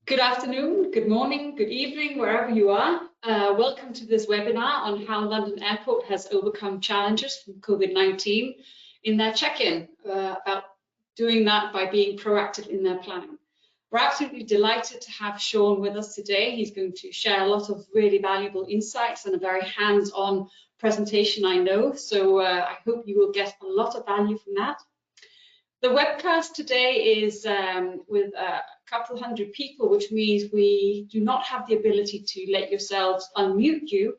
Good afternoon, good morning, good evening, wherever you are. Welcome to this webinar on how London Airport has overcome challenges from COVID-19 in their check-in, about doing that by being proactive in their planning. We're absolutely delighted to have Sean with us today. He's going to share a lot of really valuable insights and a very hands-on presentation, I know. So I hope you will get a lot of value from that. The webcast today is with a couple hundred people, which means we do not have the ability to let yourselves unmute you,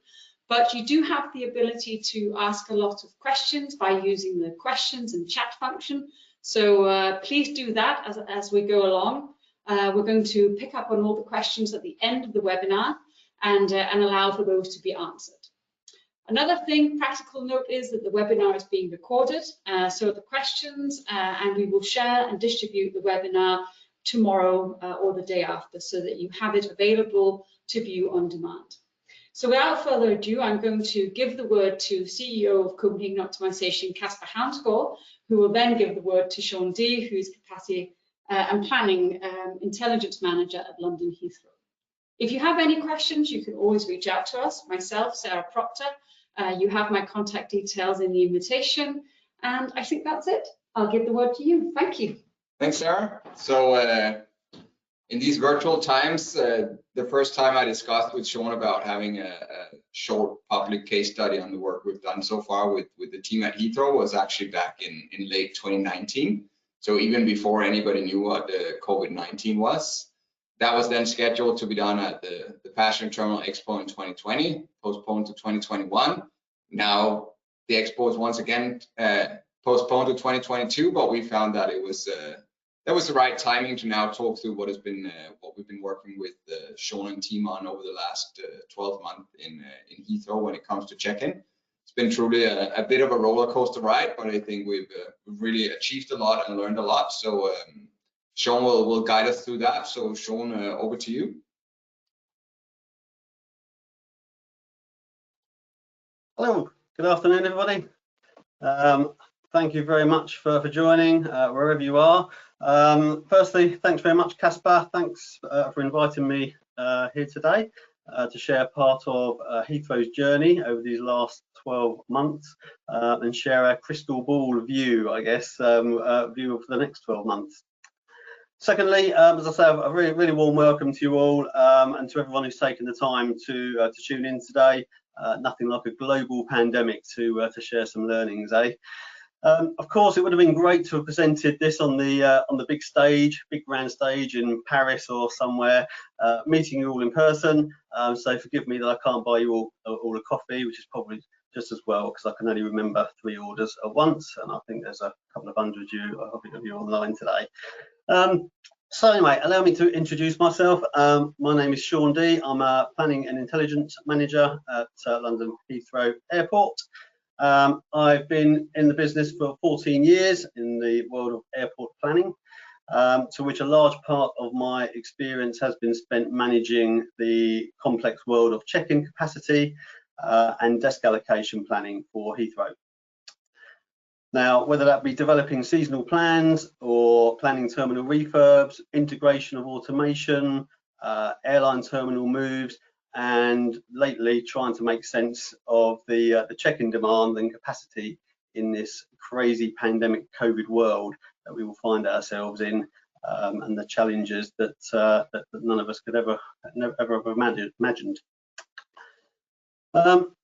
but you do have the ability to ask a lot of questions by using the questions and chat function. So please do that as we go along. We're going to pick up on all the questions at the end of the webinar and allow for those to be answered. Another thing, practical note, is that the webinar is being recorded, so the questions, and we will share and distribute the webinar tomorrow or the day after, so that you have it available to view on demand. So without further ado, I'm going to give the word to CEO of Copenhagen Optimization, Kasper Havnsgaard, who will then give the word to Sean D, who's Capacity and Planning Intelligence Manager at London Heathrow. If you have any questions, you can always reach out to us, myself, Sarah Proctor. You have my contact details in the invitation, and I think that's it. I'll give the word to you. Thank you. Thanks, Sarah. So in these virtual times, the first time I discussed with Sean about having a short public case study on the work we've done so far with the team at Heathrow was actually back in late 2019. So even before anybody knew what COVID-19 was. That was then scheduled to be done at the Passenger Terminal Expo in 2020, postponed to 2021. Now the Expo is once again postponed to 2022, but we found that it was that was the right timing to now talk through what we've been working with Sean and team on over the last 12 months in Heathrow when it comes to check-in. It's been truly a bit of a roller coaster ride, but I think we've really achieved a lot and learned a lot. So Sean will guide us through that. So Sean, over to you. Hello, good afternoon, everybody. Thank you very much for joining wherever you are. Firstly, thanks very much, Kasper. Thanks for inviting me here today to share part of Heathrow's journey over these last 12 months and share a crystal ball view, I guess, view of the next 12 months. Secondly, as I say, a really warm welcome to you all and to everyone who's taken the time to tune in today. Nothing like a global pandemic to share some learnings, eh? Of course, it would have been great to have presented this on the big stage, big grand stage in Paris or somewhere, meeting you all in person. So forgive me that I can't buy you all a coffee, which is probably just as well, because I can only remember 3 orders at once, and I think there's a couple of hundred of you online today. So anyway, allow me to introduce myself. My name is Sean D. I'm a Planning and Intelligence Manager at London Heathrow Airport. I've been in the business for 14 years in the world of airport planning, to which a large part of my experience has been spent managing the complex world of check-in capacity and desk allocation planning for Heathrow. Now, whether that be developing seasonal plans or planning terminal refurbs, integration of automation, airline terminal moves, and lately trying to make sense of the check-in demand and capacity in this crazy pandemic COVID world that we will find ourselves in, and the challenges that none of us could ever have imagined.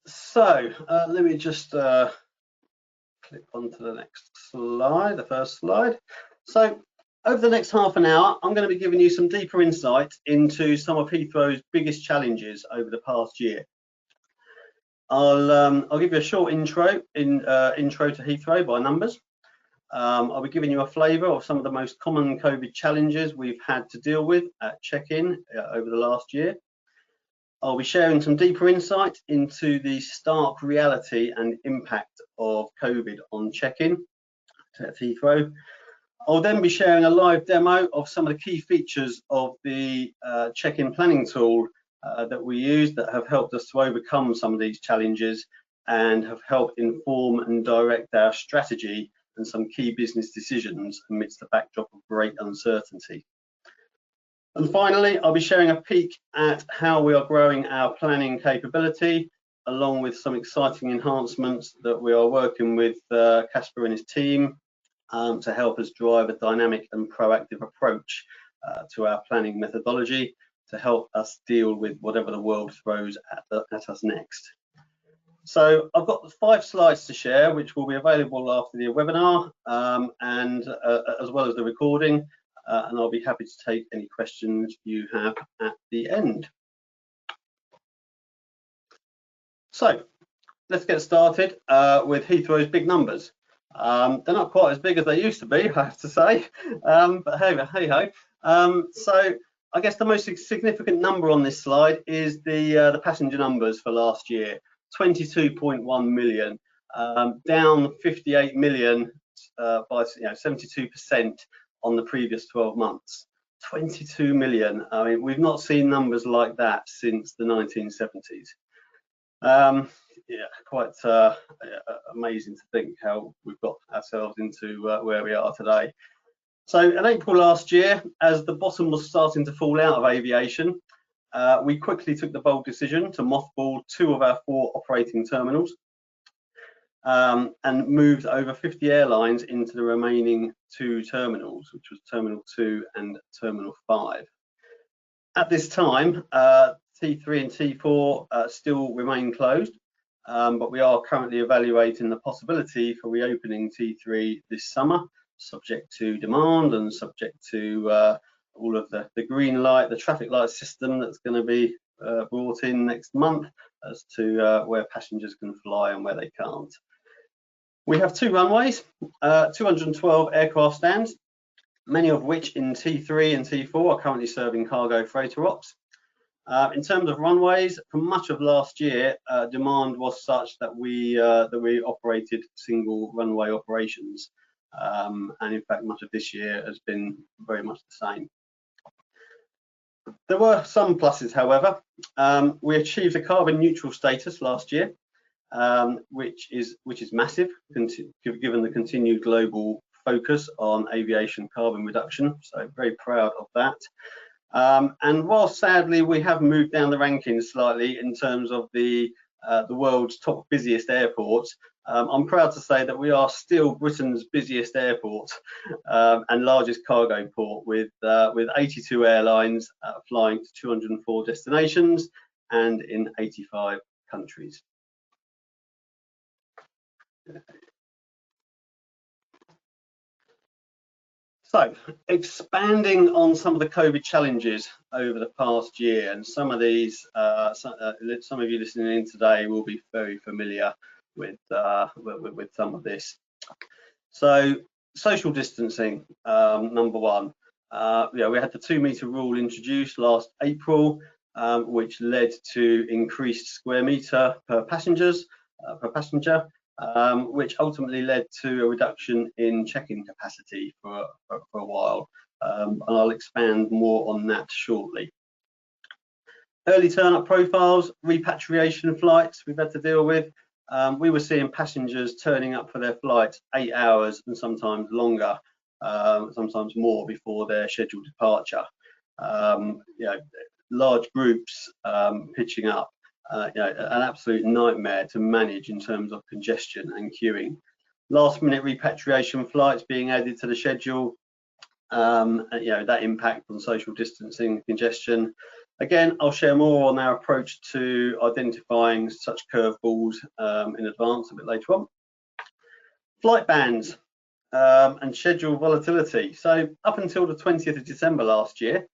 So let me just click onto the next slide, the first slide. So over the next half an hour, I'm going to be giving you some deeper insight into some of Heathrow's biggest challenges over the past year. I'll give you a short intro to Heathrow by numbers. I'll be giving you a flavour of some of the most common COVID challenges we've had to deal with at check-in over the last year. I'll be sharing some deeper insight into the stark reality and impact of COVID on check-in at Heathrow. I'll then be sharing a live demo of some of the key features of the check-in planning tool that we use that have helped us to overcome some of these challenges and have helped inform and direct our strategy and some key business decisions amidst the backdrop of great uncertainty. And finally, I'll be sharing a peek at how we are growing our planning capability, along with some exciting enhancements that we are working with Casper and his team to help us drive a dynamic and proactive approach to our planning methodology to help us deal with whatever the world throws at us next. So I've got 5 slides to share, which will be available after the webinar and as well as the recording, and I'll be happy to take any questions you have at the end. So let's get started with Heathrow's big numbers. They're not quite as big as they used to be, I have to say, but hey ho. So I guess the most significant number on this slide is the passenger numbers for last year, 22.1 million, down 58 million by 72% on the previous 12 months. 22 million. I mean, we've not seen numbers like that since the 1970s. Yeah, quite amazing to think how we've got ourselves into where we are today. So in April last year, as the bottom was starting to fall out of aviation, we quickly took the bold decision to mothball 2 of our 4 operating terminals and moved over 50 airlines into the remaining 2 terminals, which was Terminal 2 and Terminal 5. At this time, T3 and T4 still remain closed, but we are currently evaluating the possibility for reopening T3 this summer, subject to demand and subject to all of the green light, the traffic light system that's going to be brought in next month as to where passengers can fly and where they can't. We have 2 runways, 212 aircraft stands, many of which in T3 and T4 are currently serving cargo freighter ops. In terms of runways, for much of last year, demand was such that we operated single runway operations, and in fact, much of this year has been very much the same. There were some pluses, however. We achieved a carbon neutral status last year, which is massive, given the continued global focus on aviation carbon reduction. So very proud of that. And while sadly we have moved down the rankings slightly in terms of the world's top busiest airports, I'm proud to say that we are still Britain's busiest airport and largest cargo port, with 82 airlines flying to 204 destinations and in 85 countries. So, expanding on some of the COVID challenges over the past year, and some of these, some of you listening in today will be very familiar with some of this. So, social distancing, number one. We had the 2-meter rule introduced last April, which led to increased square meter per passenger, which ultimately led to a reduction in check-in capacity for a while, and I'll expand more on that shortly. Early turn-up profiles, repatriation flights we've had to deal with. We were seeing passengers turning up for their flights 8 hours and sometimes longer, sometimes more before their scheduled departure. Large groups pitching up. An absolute nightmare to manage in terms of congestion and queuing. Last-minute repatriation flights being added to the schedule, that impact on social distancing, congestion. Again, I'll share more on our approach to identifying such curveballs in advance a bit later on. Flight bans and schedule volatility. So up until the 20th of December last year,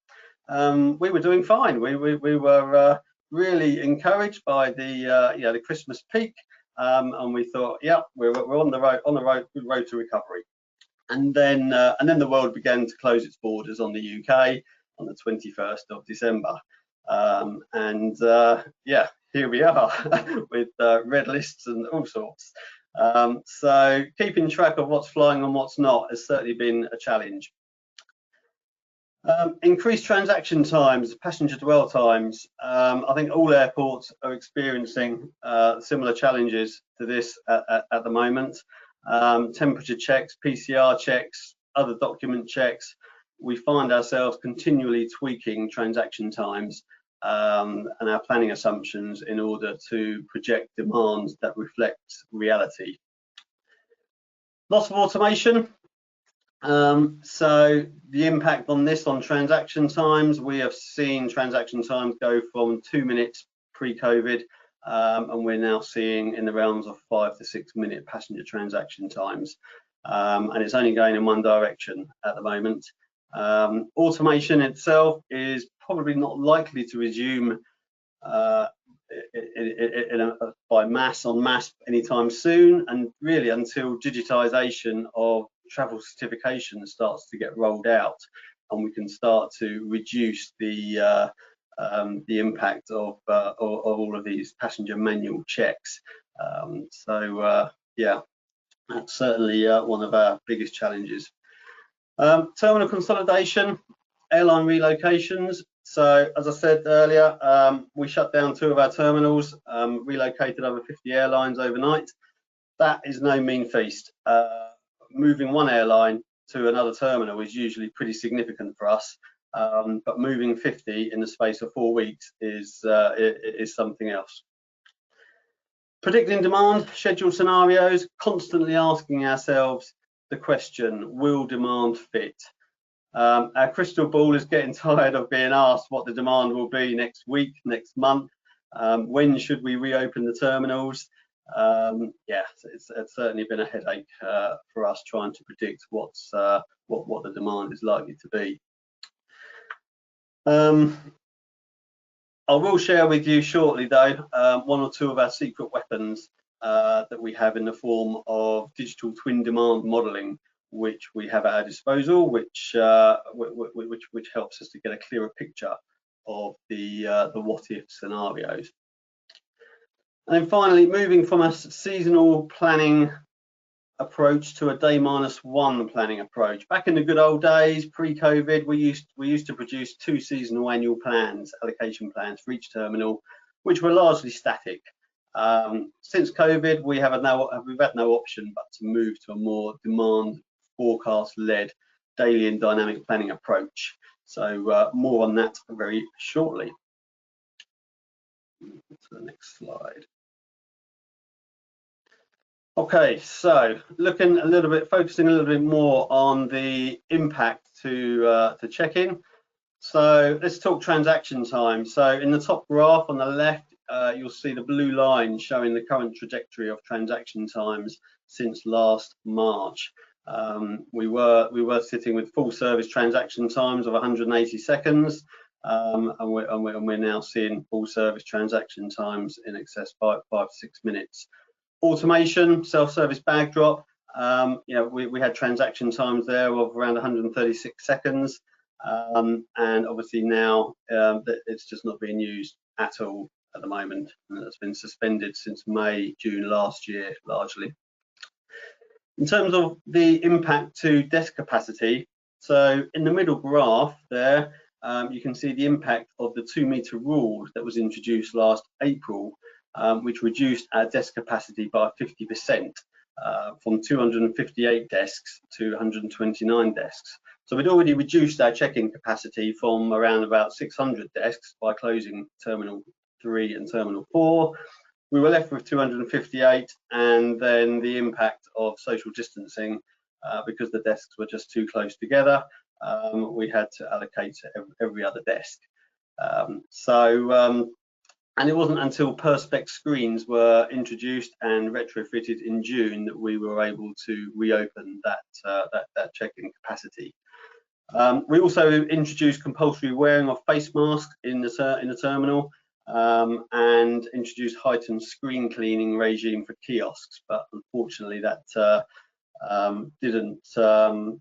we were doing fine. We were really encouraged by the Christmas peak, and we thought, yeah, we're on the road to recovery. And then the world began to close its borders on the UK on the 21st of December, here we are with red lists and all sorts. So keeping track of what's flying and what's not has certainly been a challenge. Increased transaction times, passenger dwell times. I think all airports are experiencing similar challenges to this at the moment. Temperature checks, PCR checks, other document checks. we find ourselves continually tweaking transaction times and our planning assumptions in order to project demands that reflect reality. Lots of automation. So the impact on this on transaction times, we have seen transaction times go from 2 minutes pre-COVID, and we're now seeing in the realms of 5 to 6 minute passenger transaction times, and it's only going in one direction at the moment. Automation itself is probably not likely to resume by mass anytime soon, and really until digitization of travel certification starts to get rolled out and we can start to reduce the impact of all of these passenger manual checks. Yeah, that's certainly one of our biggest challenges. Terminal consolidation, airline relocations. So as I said earlier, we shut down 2 of our terminals, relocated over 50 airlines overnight. That is no mean feast. Moving one airline to another terminal is usually pretty significant for us, but moving 50 in the space of 4 weeks is something else. Predicting demand, schedule scenarios, constantly asking ourselves the question, will demand fit? Our crystal ball is getting tired of being asked what the demand will be next week, next month. When should we reopen the terminals? Yeah, it's certainly been a headache for us trying to predict what the demand is likely to be. I will share with you shortly, though, 1 or 2 of our secret weapons that we have in the form of digital twin demand modelling, which we have at our disposal, which helps us to get a clearer picture of the what if scenarios. And then finally, moving from a seasonal planning approach to a day-1 planning approach. Back in the good old days, pre-COVID, we used to produce 2 seasonal annual plans, allocation plans for each terminal, which were largely static. Since COVID, we've had no option but to move to a more demand forecast-led daily and dynamic planning approach. So more on that very shortly. To the next slide. Okay, so focusing a little bit more on the impact to check-in. So let's talk transaction time. So in the top graph on the left, you'll see the blue line showing the current trajectory of transaction times since last March. We were sitting with full service transaction times of 180 seconds, and we're now seeing full service transaction times in excess of 5 to 6 minutes. Automation, self-service bag drop, we had transaction times there of around 136 seconds, and obviously now it's just not being used at all at the moment, and it's been suspended since May, June last year, largely. In terms of the impact to desk capacity, so in the middle graph there, you can see the impact of the 2-meter rule that was introduced last April, which reduced our desk capacity by 50%, from 258 desks to 129 desks. So we'd already reduced our check-in capacity from around about 600 desks by closing Terminal 3 and Terminal 4. We were left with 258, and then the impact of social distancing, because the desks were just too close together, we had to allocate to every other desk. And it wasn't until Perspex screens were introduced and retrofitted in June that we were able to reopen that check-in capacity. We also introduced compulsory wearing of face masks in the terminal, and introduced heightened screen cleaning regime for kiosks, but unfortunately that didn't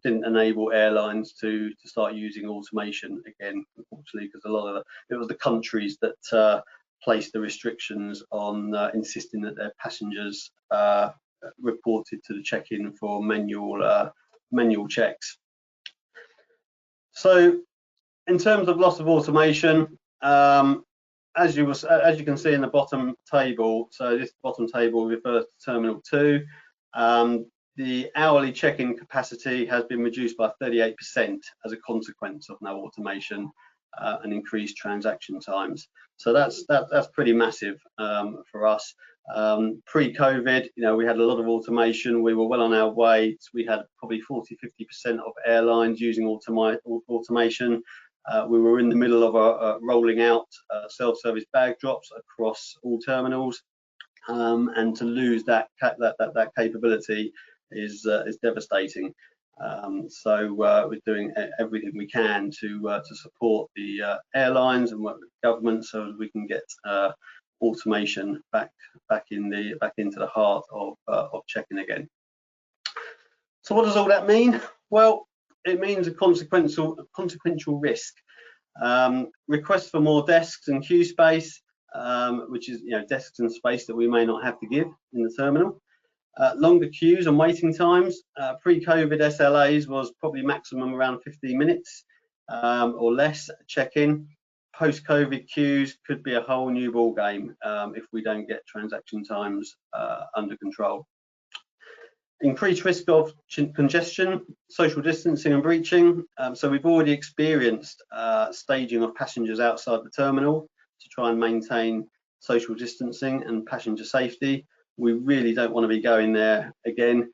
enable airlines to start using automation again, unfortunately, because it was the countries that placed the restrictions on insisting that their passengers reported to the check-in for manual checks. So in terms of loss of automation, as you can see in the bottom table, so this bottom table refers to Terminal 2. the hourly check-in capacity has been reduced by 38% as a consequence of no automation and increased transaction times. So that's pretty massive for us. Pre-COVID, we had a lot of automation. We were well on our way. We had probably 40–50% of airlines using automation. We were in the middle of rolling out self-service bag drops across all terminals, and to lose that capability is devastating. So we're doing everything we can to support the airlines and work with government so that we can get automation back into the heart of check-in again. So what does all that mean? Well, it means a consequential risk. Requests for more desks and queue space, which is desks and space that we may not have to give in the terminal. Longer queues and waiting times. Pre-COVID SLAs was probably maximum around 15 minutes or less check-in. Post-COVID queues could be a whole new ball game if we don't get transaction times under control. Increased risk of congestion, social distancing and breaching. So we've already experienced staging of passengers outside the terminal to try and maintain social distancing and passenger safety. We really don't want to be going there again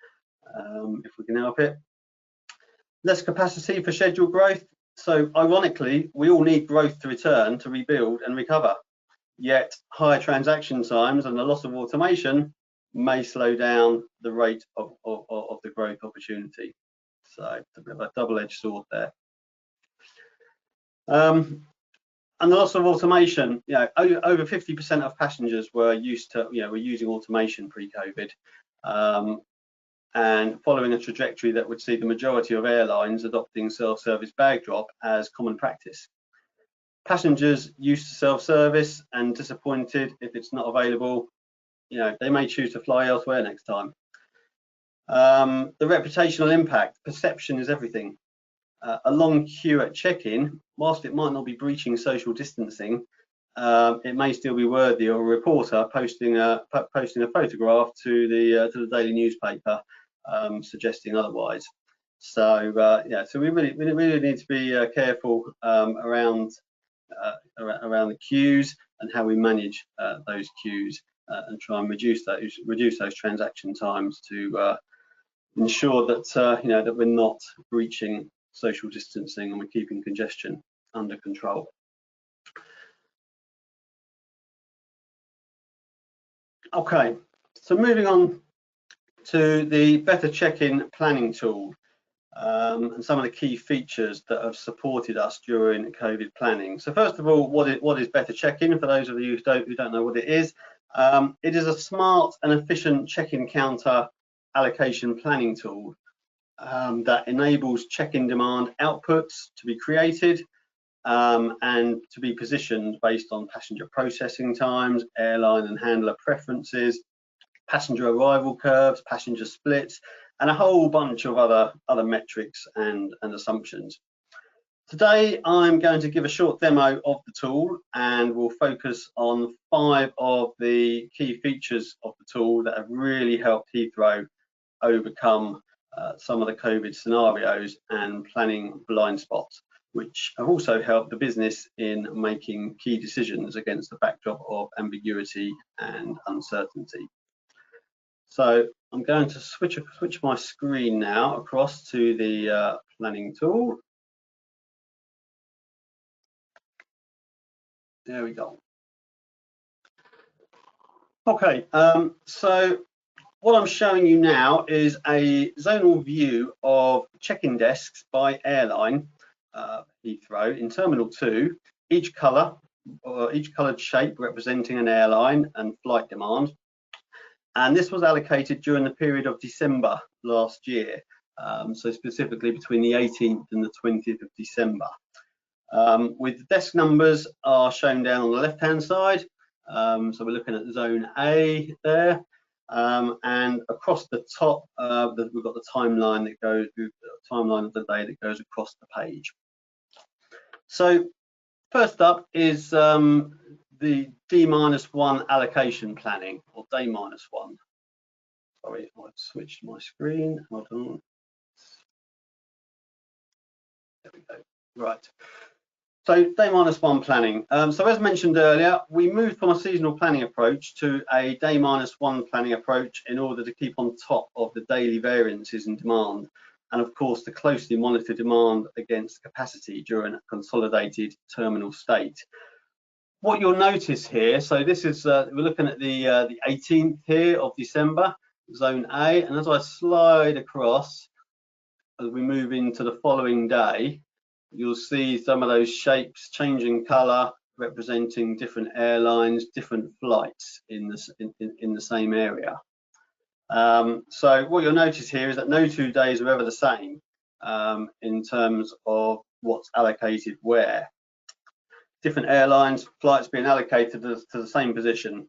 if we can help it. Less capacity for scheduled growth. So ironically, we all need growth to return, to rebuild and recover. Yet higher transaction times and the loss of automation may slow down the rate of the growth opportunity. So it's a bit of a double-edged sword there. And the loss of automation, over 50% of passengers were using automation pre-COVID, and following a trajectory that would see the majority of airlines adopting self-service bag drop as common practice. Passengers used to self-service and disappointed if it's not available, they may choose to fly elsewhere next time. The reputational impact, perception is everything. A long queue at check-in, whilst it might not be breaching social distancing, it may still be worthy of a reporter posting a photograph to the daily newspaper suggesting otherwise. So so we really need to be careful around the queues and how we manage those queues and try and reduce those transaction times to ensure that that we're not breaching social distancing and we're keeping congestion under control. Okay, so moving on to the better check-in planning tool and some of the key features that have supported us during COVID planning. So first of all, what is better check-in? For those of you who don't know what it is a smart and efficient check-in counter allocation planning tool that enables check-in demand outputs to be created and to be positioned based on passenger processing times, airline and handler preferences, passenger arrival curves, passenger splits, and a whole bunch of other metrics and assumptions. Today, I'm going to give a short demo of the tool, and we'll focus on 5 of the key features of the tool that have really helped Heathrow overcome some of the COVID scenarios and planning blind spots, which have also helped the business in making key decisions against the backdrop of ambiguity and uncertainty. So I'm going to switch my screen now across to the planning tool. There we go. Okay, so what I'm showing you now is a zonal view of check-in desks by airline, Heathrow, in Terminal 2, each coloured shape representing an airline and flight demand. And this was allocated during the period of December last year, so specifically between the 18th and the 20th of December. With the desk numbers are shown down on the left-hand side. So we're looking at Zone A there. And across the top, we've got the timeline that goes, the timeline of the day that goes across the page. So first up is the D-1 allocation planning, or day -1. Sorry, I've switched my screen. Hold on. There we go. Right. So day -1 planning. So as mentioned earlier, we moved from a seasonal planning approach to a day -1 planning approach in order to keep on top of the daily variances in demand, and of course to closely monitor demand against capacity during a consolidated terminal state. What you'll notice here, so this is we're looking at the 18th here of December, zone A, and as I slide across, as we move into the following day, you'll see some of those shapes changing colour, representing different airlines, different flights in the same area. So what you'll notice here is that no 2 days are ever the same in terms of what's allocated where. Different airlines, flights being allocated to the same position.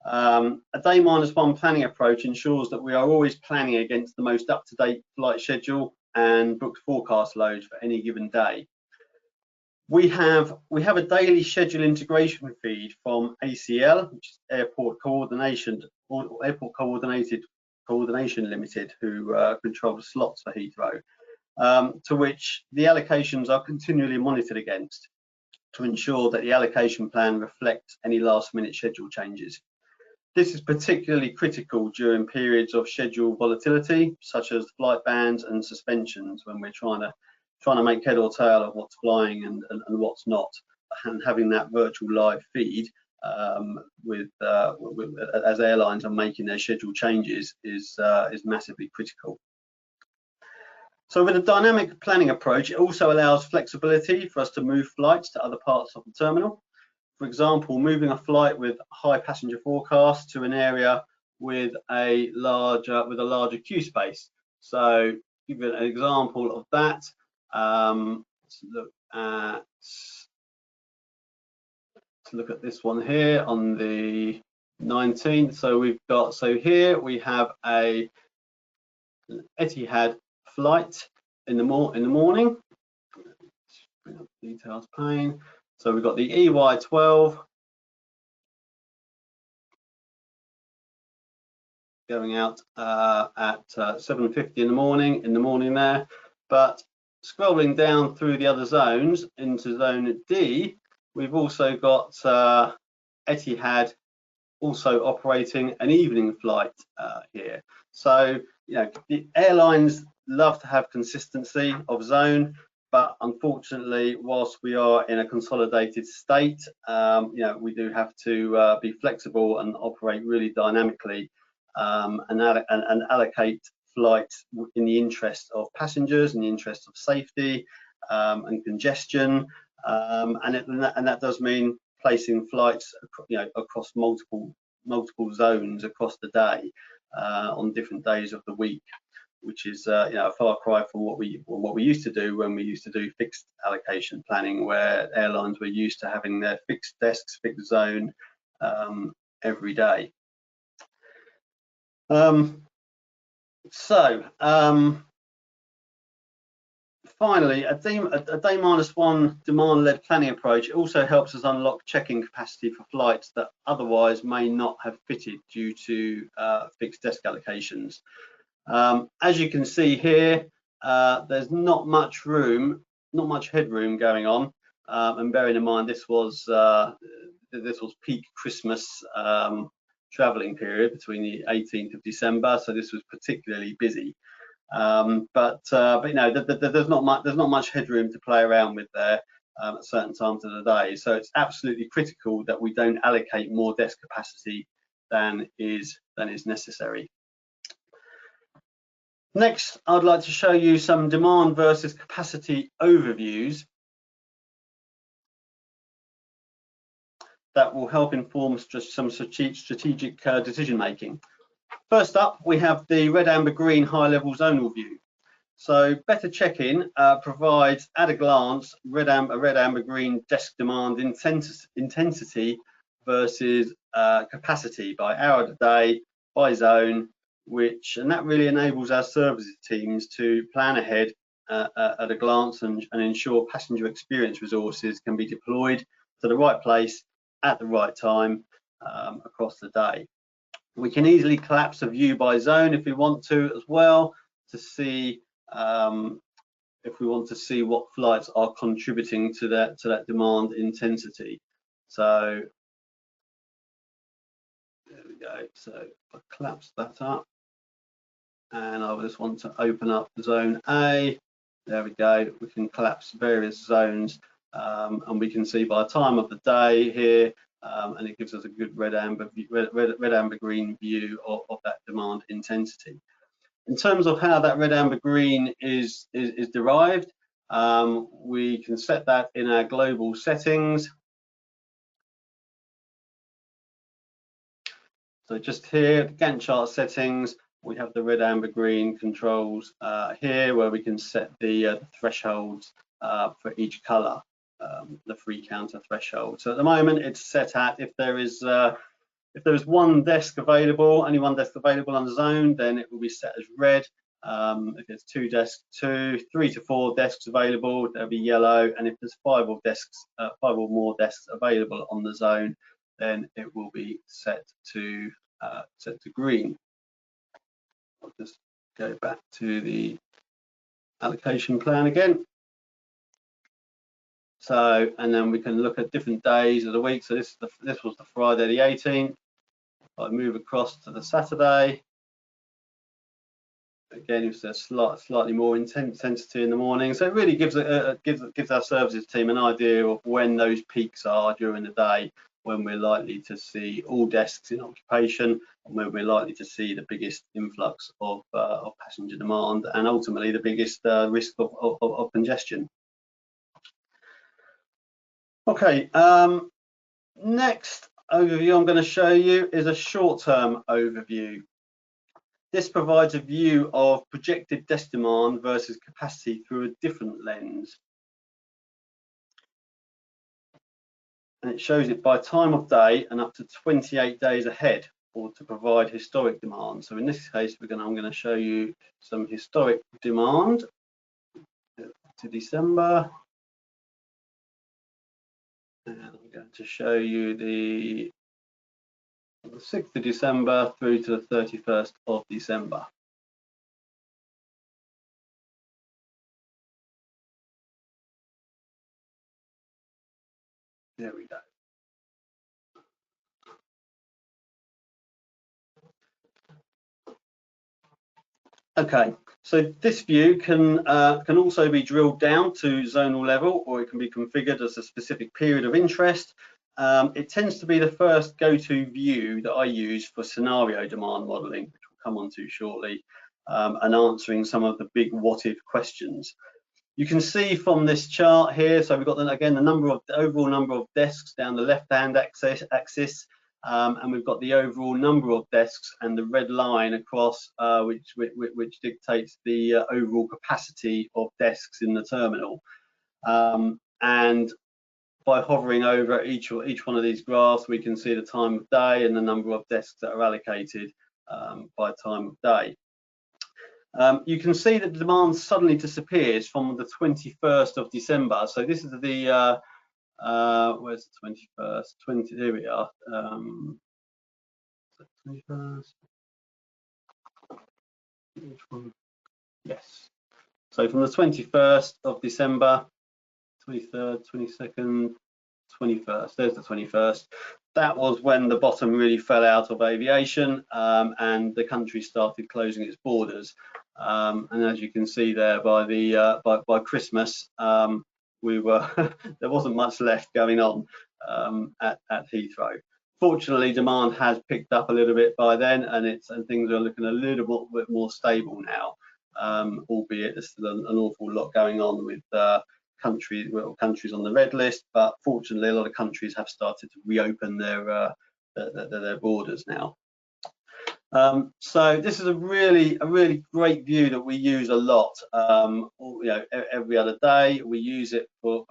A day -1 planning approach ensures that we are always planning against the most up-to-date flight schedule and booked forecast loads for any given day. We have a daily schedule integration feed from ACL, which is Airport Coordinated Limited, who control the slots for Heathrow, to which the allocations are continually monitored against to ensure that the allocation plan reflects any last-minute schedule changes. This is particularly critical during periods of schedule volatility, such as flight bans and suspensions, when we're trying to make head or tail of what's flying and what's not. And having that virtual live feed as airlines are making their schedule changes is massively critical. So with a dynamic planning approach, it also allows flexibility for us to move flights to other parts of the terminal. For example, moving a flight with high passenger forecast to an area with a larger queue space. So give you an example of that. Let's look at this one here on the 19th. So here we have a Etihad flight in the morning. Let's bring up the details pane. So we've got the EY12 going out at 7:50 in the morning there. But scrolling down through the other zones into zone D, we've also got Etihad also operating an evening flight here. So the airlines love to have consistency of zone, but unfortunately, whilst we are in a consolidated state, we do have to be flexible and operate really dynamically and allocate flights in the interest of passengers, in the interest of safety and congestion, and that does mean placing flights across multiple zones across the day on different days of the week, which is a far cry from what we used to do when we used to do fixed allocation planning, where airlines were used to having their fixed desks, fixed zone every day. Finally, a day -1 demand-led planning approach also helps us unlock check-in capacity for flights that otherwise may not have fitted due to fixed desk allocations. As you can see here, there's not much headroom going on, and bearing in mind this was peak Christmas traveling period between the 18th of December, so this was particularly busy. But there's not much headroom to play around with there at certain times of the day. So it's absolutely critical that we don't allocate more desk capacity than is necessary. Next, I'd like to show you some demand versus capacity overviews that will help inform some strategic decision making. First up, we have the red, amber, green high-level zonal view. So better check-in provides at a glance red, amber, green desk demand intensity versus capacity by hour of the day, by zone, and that really enables our services teams to plan ahead at a glance and ensure passenger experience resources can be deployed to the right place at the right time across the day. We can easily collapse a view by zone if we want to as well, to see if we want to see what flights are contributing to that demand intensity. So there we go. So I collapse that up, and I just want to open up zone A. There we go. We can collapse various zones, and we can see by time of the day here, and it gives us a good red amber green view of that demand intensity. In terms of how that red amber green is derived, we can set that in our global settings. So just here, the Gantt chart settings, we have the red amber green controls here, where we can set the thresholds for each color, the free counter threshold. So at the moment it's set at if there is one desk available, only one desk available on the zone, then it will be set as red. If there's 2 desks, 2, 3 to 4 desks available, they'll be yellow. And if there's 5 or more desks available on the zone, then it will be set to green. I'll just go back to the allocation plan again. So, and then we can look at different days of the week. So this was the Friday the 18th. I move across to the Saturday. Again, it's a slightly more intensity in the morning. So it really gives our services team an idea of when those peaks are during the day, when we're likely to see all desks in occupation, and when we're likely to see the biggest influx of passenger demand, and ultimately the biggest risk of congestion. Okay, next overview I'm going to show you is a short-term overview. This provides a view of projected desk demand versus capacity through a different lens. And it shows it by time of day and up to 28 days ahead, or to provide historic demand. So in this case, I'm going to show you some historic demand to December. And I'm going to show you the 6th of December through to the 31st of December. There we go. Okay, so this view can also be drilled down to zonal level, or it can be configured as a specific period of interest. It tends to be the first go-to view that I use for scenario demand modeling, which we'll come on to shortly, and answering some of the big what-if questions. You can see from this chart here, so we've got again the overall number of desks down the left-hand axis, and we've got the overall number of desks and the red line across, which dictates the overall capacity of desks in the terminal. And by hovering over each one of these graphs, we can see the time of day and the number of desks that are allocated by time of day. You can see that the demand suddenly disappears from the 21st of December. So this is the where's the 21st? Here we are. 21st. Which one? Yes. So from the 21st of December, 23rd, 22nd, 21st. There's the 21st. That was when the bottom really fell out of aviation, and the country started closing its borders. And as you can see there, by Christmas, there wasn't much left going on at Heathrow. Fortunately, demand has picked up a little bit by then, and things are looking a little bit more stable now, albeit there's still an awful lot going on with countries on the red list. But fortunately, a lot of countries have started to reopen their borders now. So this is a really great view that we use a lot. Every other day we use it for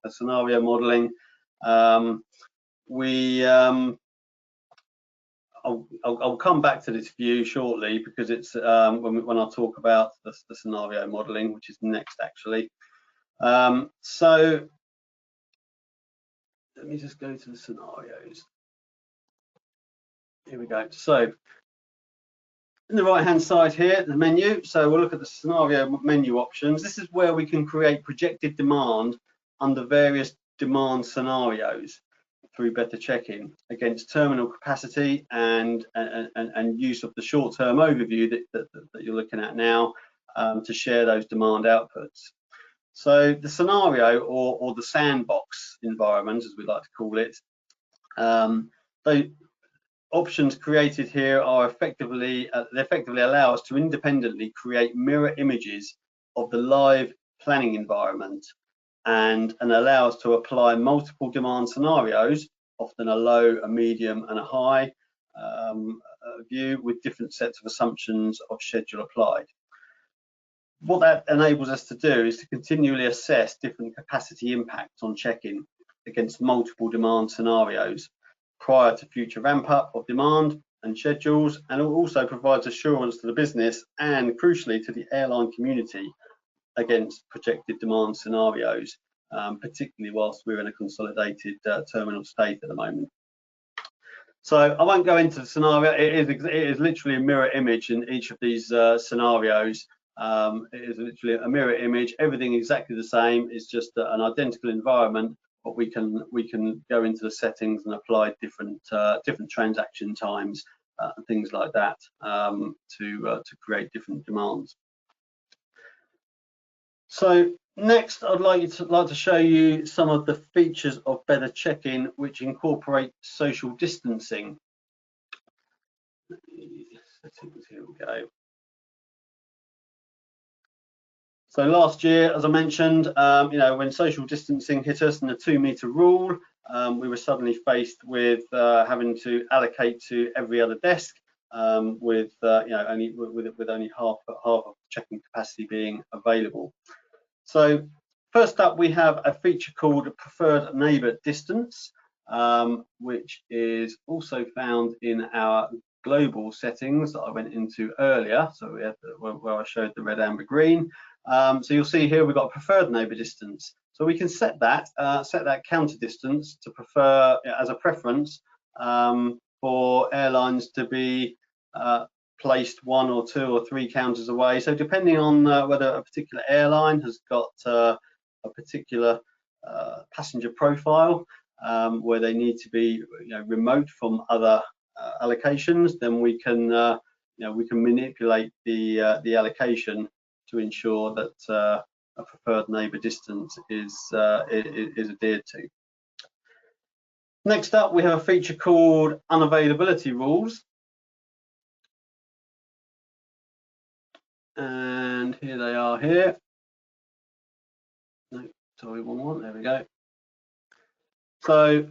scenario modeling. I'll come back to this view shortly, because it's when I'll talk about the scenario modeling, which is next actually. So let me just go to the scenarios. here we go. So in the right hand side here, the menu. So we'll look at the scenario menu options. This is where we can create projected demand under various demand scenarios through better check-in against terminal capacity and use of the short-term overview that you're looking at now to share those demand outputs. So the scenario or the sandbox environment, as we like to call it, the options created here are effectively allow us to independently create mirror images of the live planning environment and allow us to apply multiple demand scenarios, often a low, a medium and a high view with different sets of assumptions of schedule applied. What that enables us to do is to continually assess different capacity impacts on check-in against multiple demand scenarios prior to future ramp up of demand and schedules, and it also provides assurance to the business and crucially to the airline community against projected demand scenarios, particularly whilst we're in a consolidated terminal state at the moment. So I won't go into the scenario. It is literally a mirror image in each of these scenarios. It is literally a mirror image, everything exactly the same. It's just an identical environment, but we can go into the settings and apply different transaction times and things like that to create different demands. So next, I'd like to show you some of the features of better check-in which incorporate social distancing. Settings, here we go. So last year, as I mentioned, when social distancing hit us and the 2-meter rule, we were suddenly faced with having to allocate to every other desk, with only half of check-in capacity being available. So first up, we have a feature called preferred neighbour distance, which is also found in our global settings that I went into earlier. So we have where I showed the red, amber, green. So you'll see here we've got a preferred neighbour distance. So we can set that counter distance to prefer as a preference for airlines to be placed 1 or 2 or 3 counters away. So depending on whether a particular airline has got a particular passenger profile where they need to be remote from other allocations, then we can manipulate the allocation to ensure that a preferred neighbour distance is adhered to. Next up, we have a feature called unavailability rules. And here they are here. No, sorry, one. There we go. So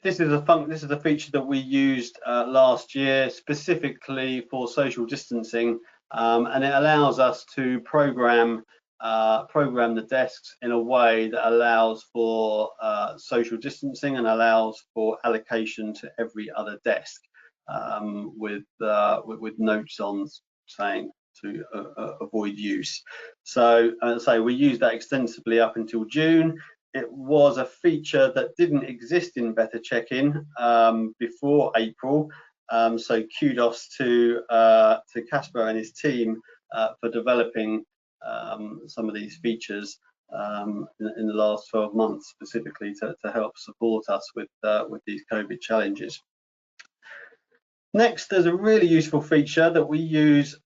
this is a feature that we used last year specifically for social distancing, and it allows us to program the desks in a way that allows for social distancing and allows for allocation to every other desk with notes on saying to avoid use. So we used that extensively up until June. It was a feature that didn't exist in Better Check-in before April. So kudos to Casper and his team for developing some of these features in the last 12 months, specifically to help support us with these COVID challenges. Next, there's a really useful feature that we use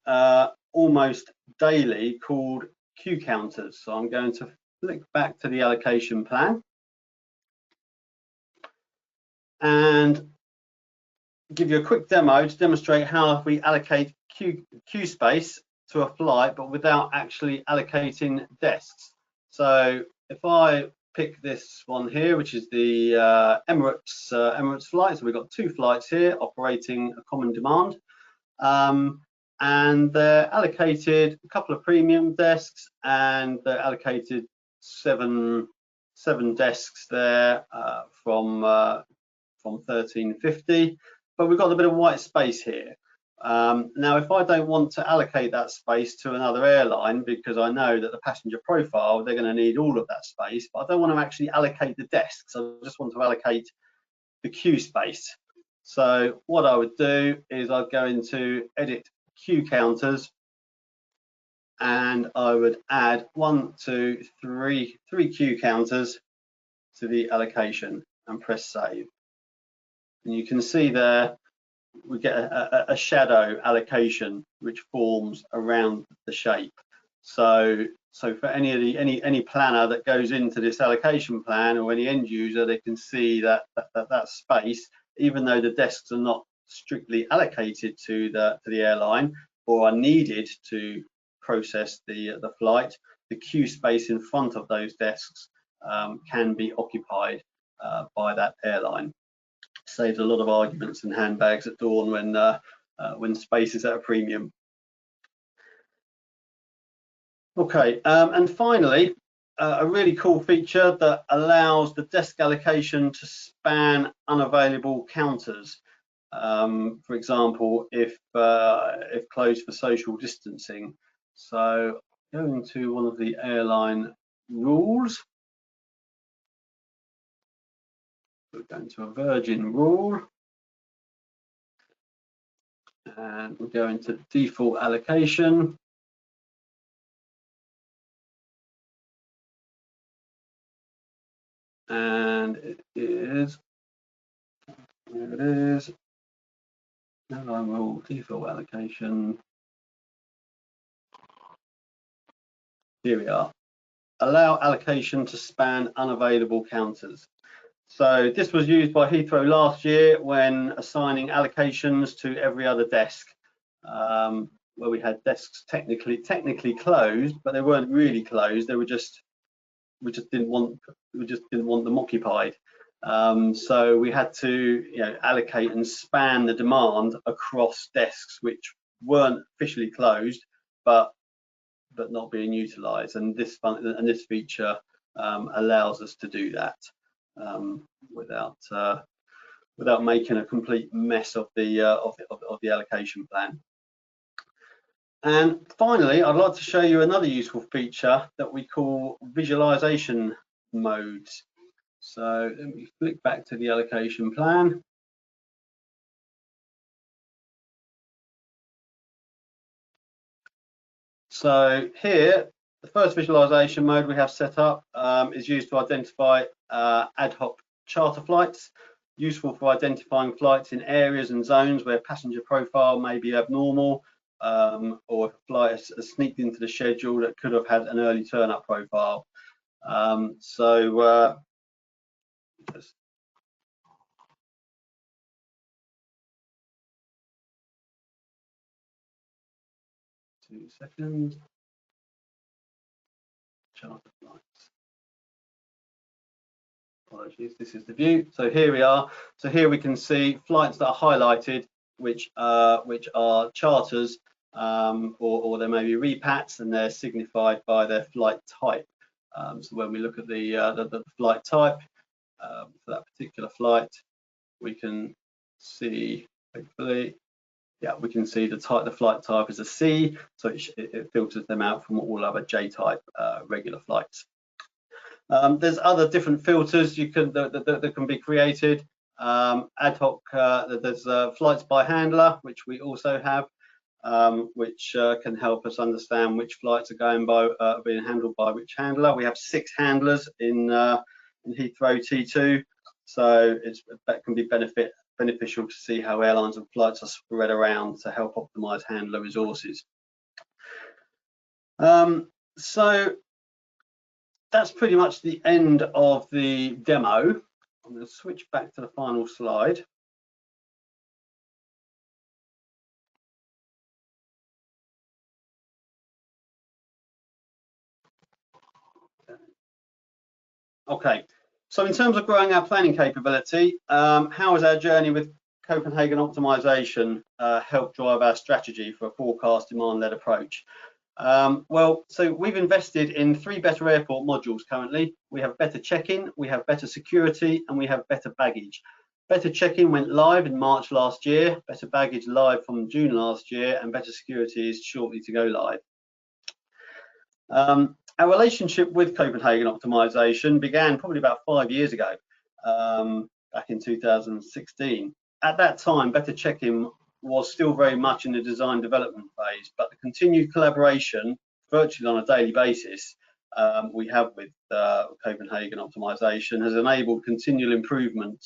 almost daily called queue counters. So I'm going to flick back to the allocation plan and give you a quick demo to demonstrate how we allocate queue space to a flight, but without actually allocating desks. So if I pick this one here, which is the Emirates flight, so we've got 2 flights here operating a common demand, and they're allocated a couple of premium desks, and they're allocated 7 desks there from 1350, but we've got a bit of white space here. Now, if I don't want to allocate that space to another airline because I know that the passenger profile, they're going to need all of that space, but I don't want to actually allocate the desks. I just want to allocate the queue space. So what I would do is I'd go into edit queue counters, and I would add 1, 2, 3 queue counters to the allocation and press save. And you can see there we get a shadow allocation which forms around the shape. So for any planner that goes into this allocation plan, or any end user, they can see that space, even though the desks are not strictly allocated to the airline or are needed to process the flight, the queue space in front of those desks can be occupied by that airline. Saves a lot of arguments and handbags at dawn when space is at a premium. Okay, and finally, a really cool feature that allows the desk allocation to span unavailable counters. For example, if closed for social distancing. So going to one of the airline rules. We're going to a Virgin rule, and we'll go into default allocation. And it is, there it is, airline rule, default allocation. Here we are. Allow allocation to span unavailable counters. So this was used by Heathrow last year when assigning allocations to every other desk, where we had desks technically closed, but they weren't really closed. They were just, we just didn't want them occupied. So we had to allocate and span the demand across desks which weren't officially closed, but not being utilized. And this feature allows us to do that without making a complete mess of the allocation plan. And finally, I'd like to show you another useful feature that we call visualization modes. So let me flick back to the allocation plan. So here, the first visualization mode we have set up is used to identify ad hoc charter flights, useful for identifying flights in areas and zones where passenger profile may be abnormal, or if a flight has sneaked into the schedule that could have had an early turn-up profile. Just 2 seconds. Charter flights. Apologies, this is the view. So here we are. So here we can see flights that are highlighted, which are charters, or there may be repats, and they're signified by their flight type. So when we look at the flight type for that particular flight, we can see, hopefully, yeah, we can see the flight type is a C, so it filters them out from all other J-type regular flights. There's other different filters that can be created. Ad hoc, there's flights by handler, which we also have, which can help us understand which flights are being handled by which handler. We have 6 handlers in Heathrow T2, so that can be beneficial to see how airlines and flights are spread around to help optimize handler resources. So that's pretty much the end of the demo. I'm going to switch back to the final slide. Okay, so in terms of growing our planning capability, how has our journey with Copenhagen Optimization helped drive our strategy for a forecast demand-led approach? Well, so we've invested in 3 better airport modules currently. We have better check-in, we have better security, and we have better baggage. Better check-in went live in March last year, better baggage live from June last year, and better security is shortly to go live. Our relationship with Copenhagen Optimization began probably about 5 years ago, back in 2016. at that time, better check-in was still very much in the design development phase, but the continued collaboration virtually on a daily basis we have with Copenhagen Optimization has enabled continual improvement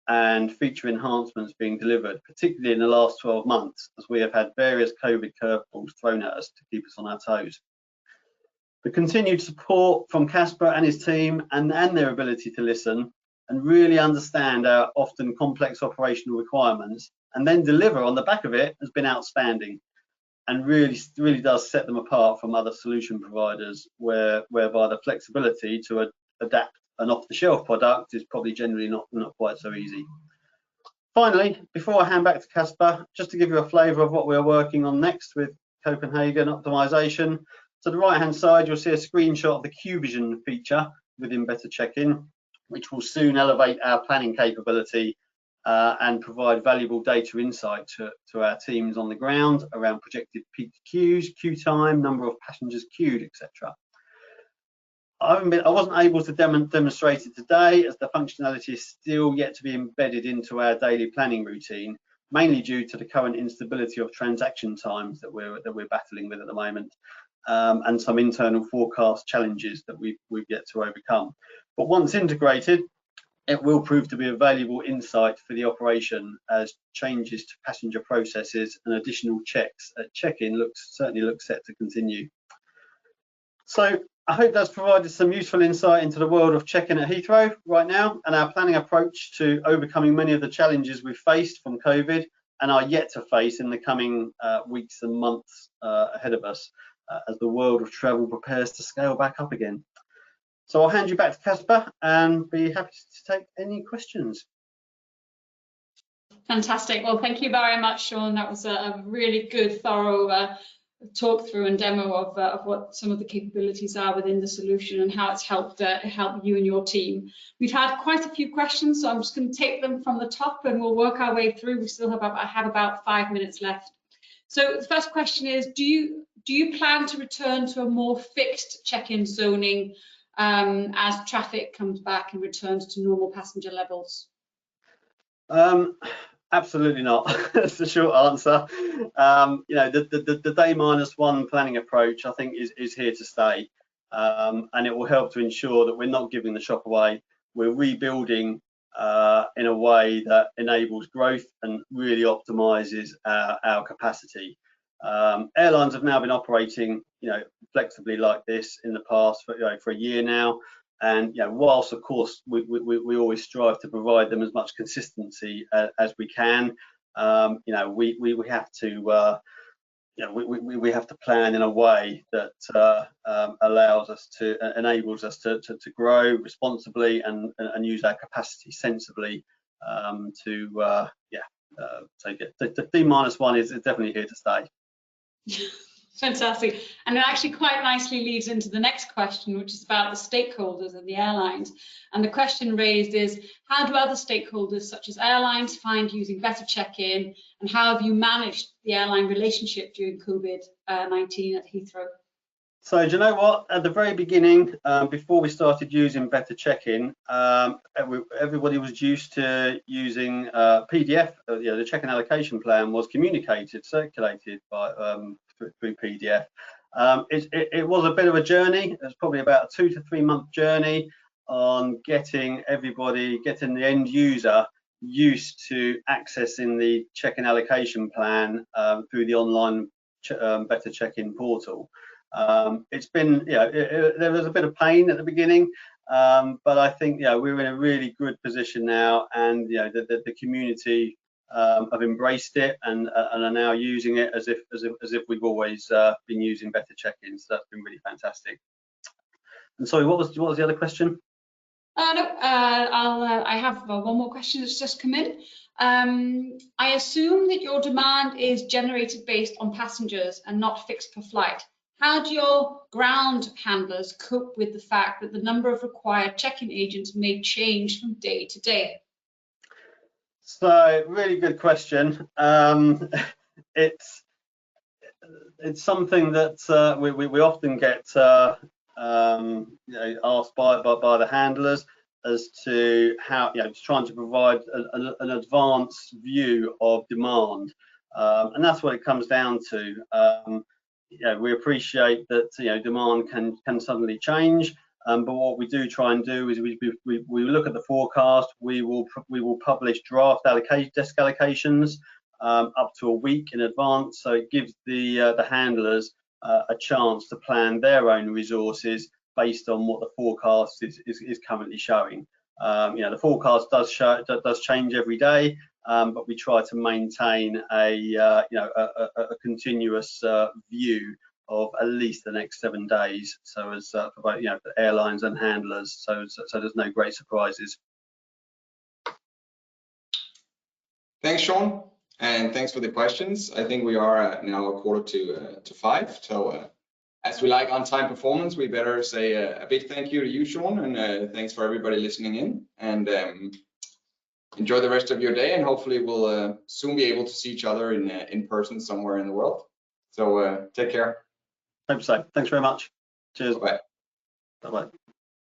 and feature enhancements being delivered, particularly in the last 12 months, as we have had various COVID curveballs thrown at us to keep us on our toes. The continued support from Casper and his team and their ability to listen and really understand our often complex operational requirements and then deliver on the back of it has been outstanding, and really does set them apart from other solution providers whereby the flexibility to adapt an off-the-shelf product is probably generally not quite so easy. Finally, before I hand back to Casper, just to give you a flavour of what we are working on next with Copenhagen Optimization. To the right hand side, you'll see a screenshot of the QVision feature within Better Check-in, which will soon elevate our planning capability and provide valuable data insight to our teams on the ground around projected peak queues, queue time, number of passengers queued, etc. I wasn't able to demonstrate it today, as the functionality is still yet to be embedded into our daily planning routine, mainly due to the current instability of transaction times that we're battling with at the moment, and some internal forecast challenges that we've yet to overcome. But once integrated, it will prove to be a valuable insight for the operation, as changes to passenger processes and additional checks at check-in certainly looks set to continue. So I hope that's provided some useful insight into the world of check-in at Heathrow right now and our planning approach to overcoming many of the challenges we've faced from COVID and are yet to face in the coming weeks and months ahead of us as the world of travel prepares to scale back up again. So I'll hand you back to Casper and be happy to take any questions. Fantastic. Well, thank you very much, Sean. That was a really good, thorough talk through and demo of what some of the capabilities are within the solution and how it's helped you and your team. We've had quite a few questions, so I'm just going to take them from the top and we'll work our way through. We still have about 5 minutes left. So the first question is, do you plan to return to a more fixed check-in zoning as traffic comes back and returns to normal passenger levels? Absolutely not. That's the short answer. You know, the day -1 planning approach, I think, is here to stay, and it will help to ensure that we're not giving the shop away. We're rebuilding in a way that enables growth and really optimises our capacity. Airlines have now been operating, you know, flexibly like this in the past for a year now. And whilst of course we always strive to provide them as much consistency as we can, we have to we have to plan in a way that allows us enables us to grow responsibly and use our capacity sensibly to take it. The D-1 is definitely here to stay. Fantastic. And it actually quite nicely leads into the next question, which is about the stakeholders and the airlines. And the question raised is, how do other stakeholders such as airlines find using Better Check-in, and how have you managed the airline relationship during COVID-19 at Heathrow? So do you know what, at the very beginning, before we started using Better Check-in, everybody was used to using PDF. The check-in allocation plan was circulated by through PDF. It was a bit of a journey. It was probably about a 2 to 3 month journey on getting the end user used to accessing the check-in allocation plan through the online Better Check-in portal. It's been, there was a bit of pain at the beginning, but I think we're in a really good position now, and the community have embraced it and are now using it as if we've always been using Better Check-in. So that's been really fantastic. And sorry, what was the other question? I have one more question that's just come in. I assume that your demand is generated based on passengers and not fixed per flight. How do your ground handlers cope with the fact that the number of required check-in agents may change from day to day? So, really good question. It's something that we often get asked by the handlers. as to how, trying to provide an advanced view of demand, and that's what it comes down to. We appreciate that demand can suddenly change, but what we do try and do is we look at the forecast. We will publish draft desk allocations up to a week in advance, so it gives the handlers a chance to plan their own resources based on what the forecast is currently showing. The forecast does change every day, but we try to maintain a continuous view of at least the next 7 days, so as for both for airlines and handlers, so there's no great surprises. Thanks, Sean, and thanks for the questions. I think we are now 4:45, so as we like on-time performance, we better say a big thank you to you, Sean, and thanks for everybody listening in. And enjoy the rest of your day, and hopefully we'll soon be able to see each other in person somewhere in the world. So take care. Hope so. Thanks very much. Cheers. Bye. Bye-bye.